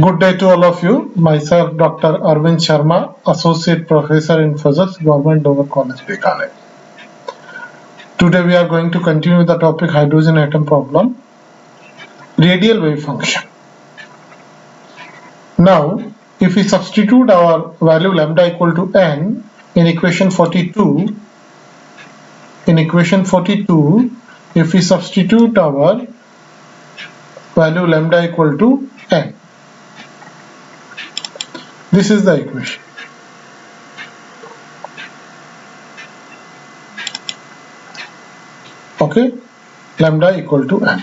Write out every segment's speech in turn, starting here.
Good day to all of you. Myself, Dr. Arvind Sharma, Associate Professor in Physics, Government Dover College, Bikaner. Today we are going to continue the topic hydrogen atom problem, radial wave function. Now, if we substitute our value lambda equal to n in equation 42, if we substitute our value lambda equal to n, this is the equation. Okay, lambda equal to n.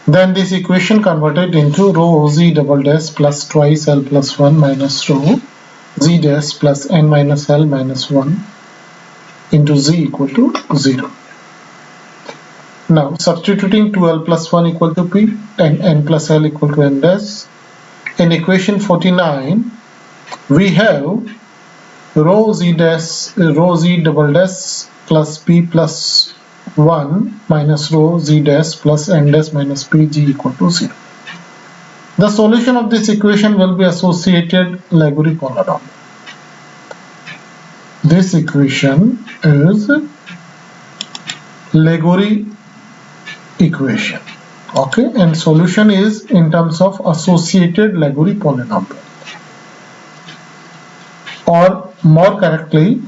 Then this equation converted into rho z double dash plus twice L plus 1 minus rho z dash plus n minus L minus 1 into z equal to 0. Now substituting 2L plus 1 equal to P and n plus L equal to n dash. In equation 49, we have rho z double dash plus P plus 1 minus rho z dash plus n dash minus pg equal to 0. The solution of this equation will be associated Lagrange polynomial. This equation is Lagrange equation. Okay, and solution is in terms of associated Lagrange polynomial, or more correctly,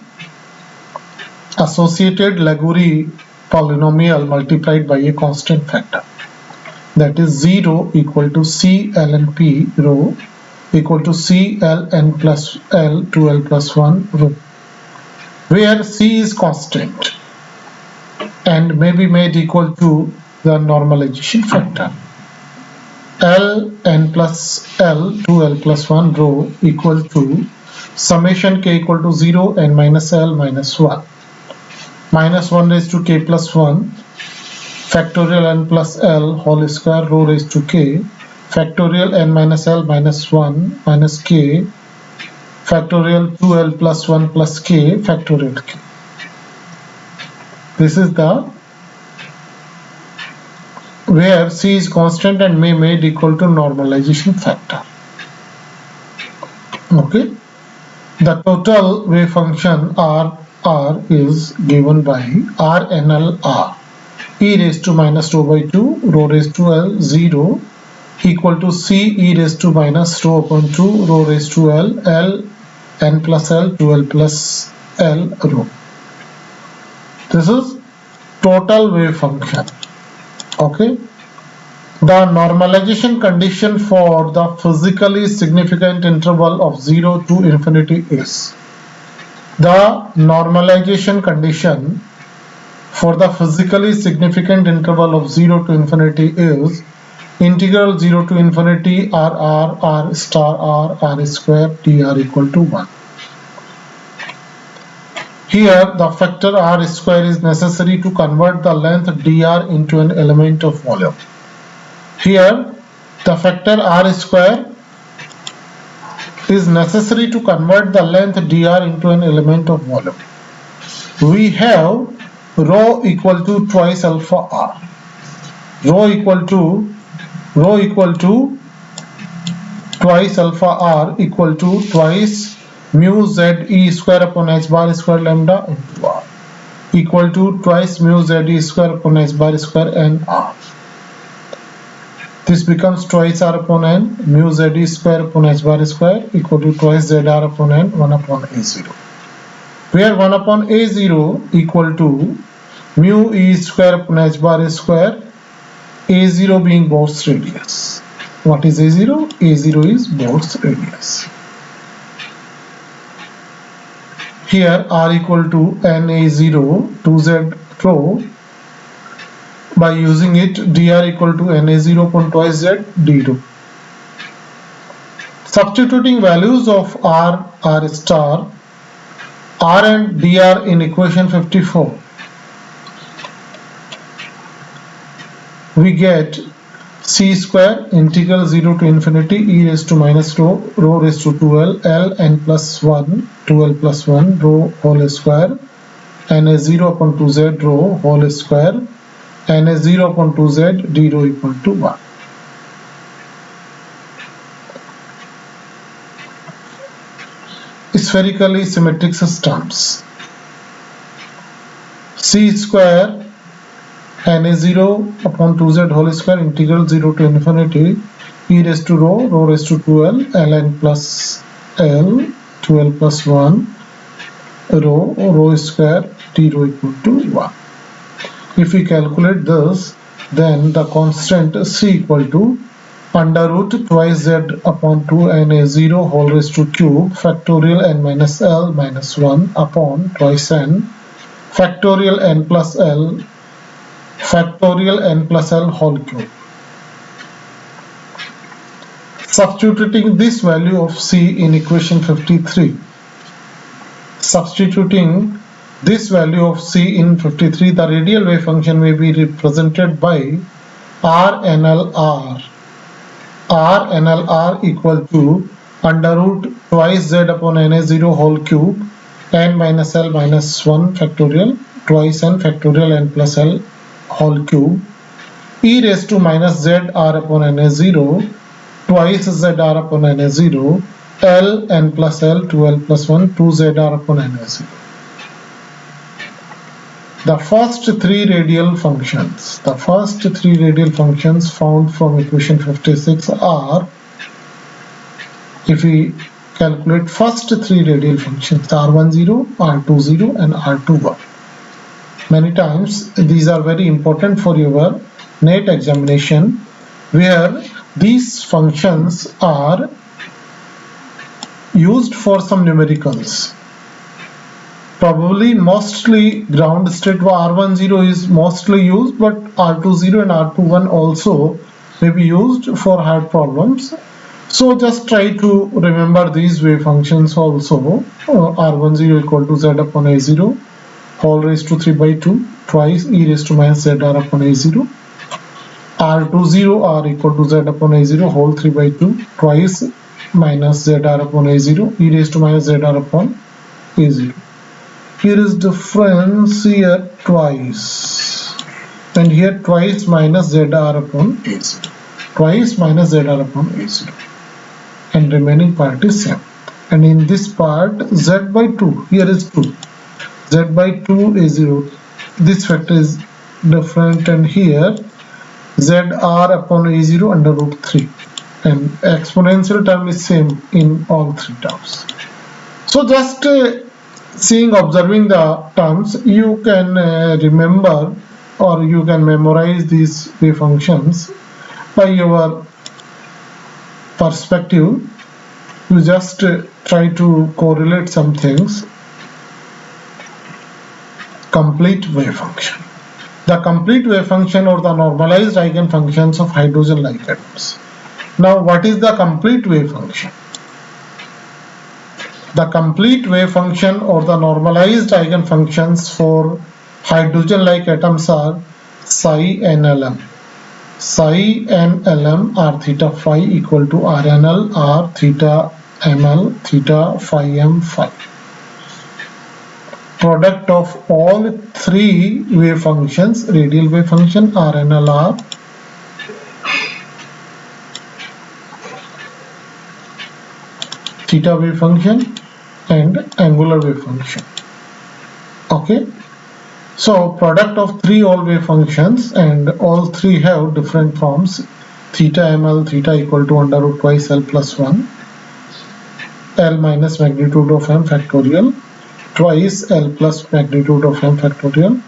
associated Lagrange polynomial multiplied by a constant factor, that is 0 equal to C ln P rho equal to C ln plus L 2L plus 1 rho, where C is constant and may be made equal to the normalization factor. L n plus L 2L plus 1 rho equal to summation k equal to 0 n minus L minus 1 minus 1 raised to k plus 1 factorial n plus L whole square rho raised to k factorial n minus L minus 1 minus k factorial 2L plus 1 plus k factorial k. This is the where C is constant and may made equal to normalization factor. Okay, the total wave function R is given by RNLR e raised to minus rho by 2 rho raised to L 0 equal to C e raised to minus rho upon 2 rho raised to L n plus L 2L plus L rho. This is total wave function. Okay, the normalization condition for the physically significant interval of 0 to infinity is, the normalization condition for the physically significant interval of 0 to infinity is integral 0 to infinity r star r square dr equal to 1. Here the factor r square is necessary to convert the length dr into an element of volume. Here the factor r square is necessary to convert the length dr into an element of volume. We have rho equal to twice alpha r, rho equal to twice alpha r equal to twice mu z e square upon h bar square lambda into r equal to twice mu z e square upon h bar square n r. This becomes twice r upon n mu z e square upon h bar square equal to twice z r upon n 1 upon a0, where 1 upon a0 equal to mu e square upon h bar square, a0 being Bohr's radius. What is a0? a0 is Bohr's radius. Here r equal to na0 2z rho, by using it dr equal to na0 upon twice z d rho. Substituting values of r star, r and dr in equation 54, we get c square integral 0 to infinity e raised to minus rho raised to 2l l n plus 1 2l plus 1 rho whole square na0 upon 2z rho whole square na0 upon 2z d rho equal to 1. spherically symmetric systems. C square na0 upon 2z whole square integral 0 to infinity e raised to rho raised to 2l ln plus l 2l plus 1 rho square t rho equal to 1. If we calculate this, then the constant c equal to under root twice z upon 2 na0 whole raised to cube factorial n minus l minus 1 upon twice n factorial n plus l factorial n plus l whole cube. Substituting this value of c in equation 53. Substituting this value of c in 53, the radial wave function may be represented by RNLR. RNLR equal to under root twice z upon na0 whole cube n minus l minus 1 factorial twice n factorial n plus l whole cube e raised to minus z r upon na0 twice z r upon na0 l n plus l 2l plus 1 2z r upon na0. The first three radial functions found from equation 56 are, if we calculate first three radial functions, r10, r20 and r21. Many times these are very important for your NET examination, where these functions are used for some numericals. Probably mostly ground state r10 is mostly used, but r20 and r21 also may be used for hard problems. So just try to remember these wave functions also. R10 equal to z upon a0 whole raised to 3 by 2 twice e raised to minus z r upon a0. R20 r equal to z upon a0 whole 3 by 2 twice minus z r upon a0 e raised to minus z r upon a0. Here is difference here twice, and here twice minus z r upon a0, twice minus z r upon a0, and remaining part is same. And in this part z by 2, here is 2, z by 2 a0, this factor is different, and here z r upon a0 under root 3, and exponential term is same in all three terms. So just observing the terms, you can remember or you can memorize these wave functions by your perspective. You just try to correlate some things. Complete wave function. The complete wave function or the normalized eigenfunctions of hydrogen-like atoms. Now, what is the complete wave function? The complete wave function or the normalized eigenfunctions for hydrogen-like atoms are psi n Lm. Psi n Lm r theta phi equal to Rnl r theta ml theta phi m phi. Product of all three wave functions, radial wave function Rnl r, theta wave function, and angular wave function. Okay, so product of three all wave functions, and all three have different forms. Theta ml theta equal to under root twice l plus 1 l minus magnitude of m factorial twice l plus magnitude of m factorial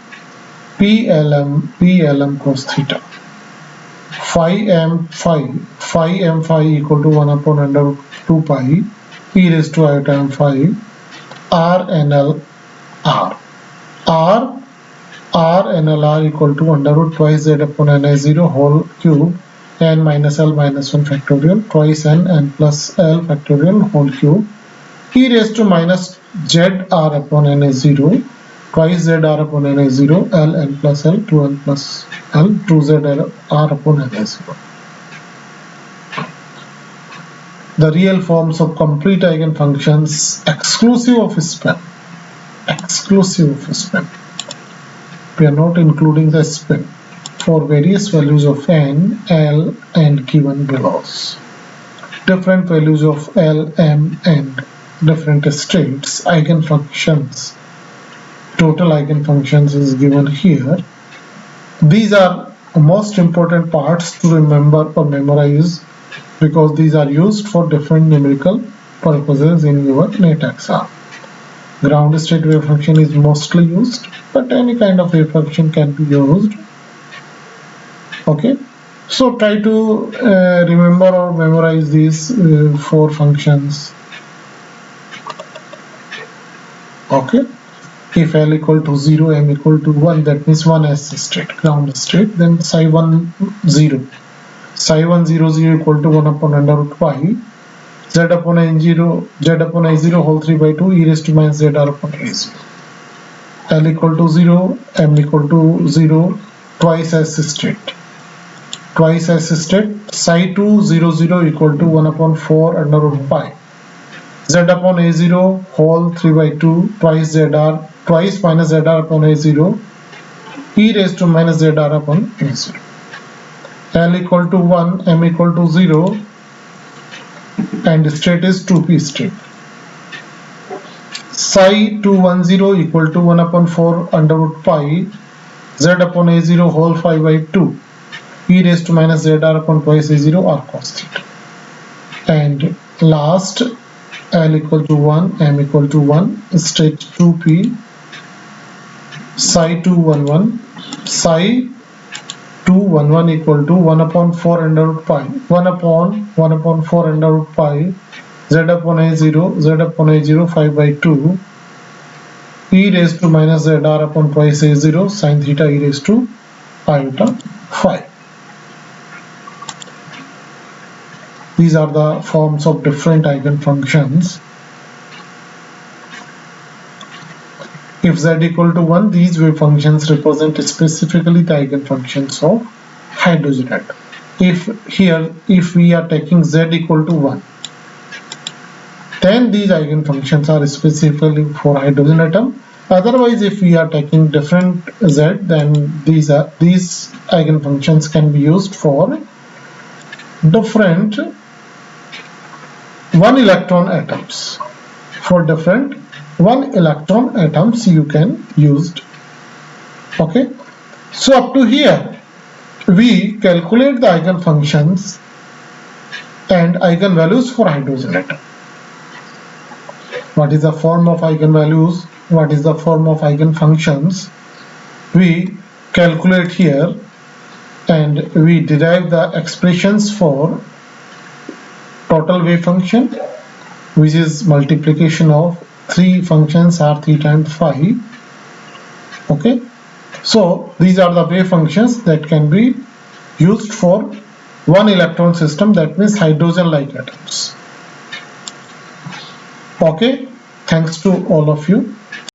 p lm cos theta. Phi m phi equal to 1 upon under root 2 pi e raised to iota m phi Rnl r. Rnl r equal to under root twice z upon na0 whole cube n minus l minus 1 factorial twice n plus l factorial whole cube e raised to minus z r upon na0 twice z r upon na0 l n plus l 2l plus l 2z r upon na0. The real forms of complete eigenfunctions exclusive of spin. We are not including the spin for various values of n, l, and given below. Different values of l, m, and different states, eigenfunctions, total eigenfunctions is given here. These are most important parts to remember or memorize because these are used for different numerical purposes in your NET exam. Ground state wave function is mostly used, but any kind of wave function can be used. Okay, so try to remember or memorize these 4 functions. Okay, if L equal to 0, M equal to 1, that means 1 as state, ground state, then psi 1 0. Psi 1 0 0 equal to 1 upon under root pi z upon a0 whole 3 by 2 e raised to minus z r upon a0. L equal to 0, M equal to 0, twice as state. Twice as state, psi 2 0 0 equal to 1 upon 4 under root pi z upon a0 whole 3 by 2 twice zr, twice minus zr upon a0 e raised to minus zr upon a0. L equal to 1, M equal to 0, and state is 2p state. Psi 210 equal to 1 upon 4 under root pi z upon a0 whole 5 by 2 e raised to minus zr upon twice a0 r cos theta. And last, L equal to 1, M equal to 1, state 2p psi 211 equal to 1 upon 4 under root pi 1 upon 4 under root pi z upon a0 5 by 2 e raised to minus zr upon twice a0 sin theta e raised to iota phi. These are the forms of different eigenfunctions. If z equal to 1, these wave functions represent specifically the eigenfunctions of hydrogen atom. If we are taking z equal to 1, then these eigenfunctions are specifically for hydrogen atom. Otherwise, if we are taking different z, then these eigenfunctions can be used for different 1 electron atoms. For different 1 electron atoms you can use. Okay, so up to here we calculate the eigenfunctions and eigenvalues for hydrogen atom. What is the form of eigenvalues? What is the form of eigenfunctions? We calculate here and we derive the expressions for total wave function, which is multiplication of 3 functions r, theta and phi. Okay, so these are the wave functions that can be used for 1 electron system, that means hydrogen like atoms. Okay, thanks to all of you.